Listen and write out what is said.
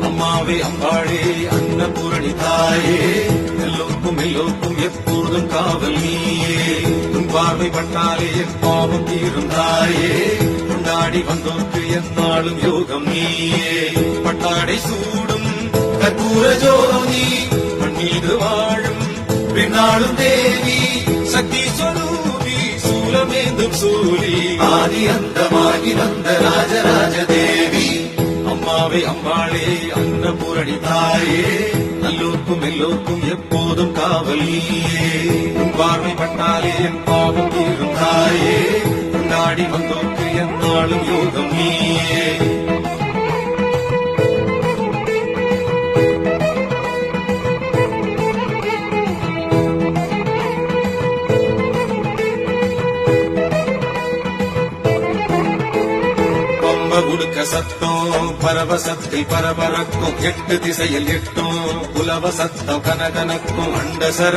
அம்மாவே அம்பாளே அன்னபூரணி தாயே, எல்லோருக்கும் எப்போதும் காவல் நீயே. உன் பார்வை பட்டாலே என் பாவம் தீரும் தாயே, கொண்டாடி வந்தோர்க்கு என்னாலும் யோகம் நீயே. பட்டாடை சூடும் கற்பூர ஜோதி, மண்ணீது வாழும் பெண்ணாளும் தேவி, சக்தி சொரூபி சூலமேந்தும் சூலி, ஆதி அந்தமாகி வந்த ராஜராஜ தேவி. அம்மாவே அம்பாளே அன்னபூரணி தாயே, எல்லோருக்கும் எப்போதும் காவல் நீயே. உன் பார்வை பட்டாலே என் பாவம் தீரும் தாயே, கொண்டாடி வந்தோர்க்கு என்னாலும் யோகம் நீயே. குடுக்க சத்தம் பரவசத்தில் பரபரக்கும், எட்டு திசையில் எட்டும் புலவ சத்தம் கனகனக்கும் அண்டசர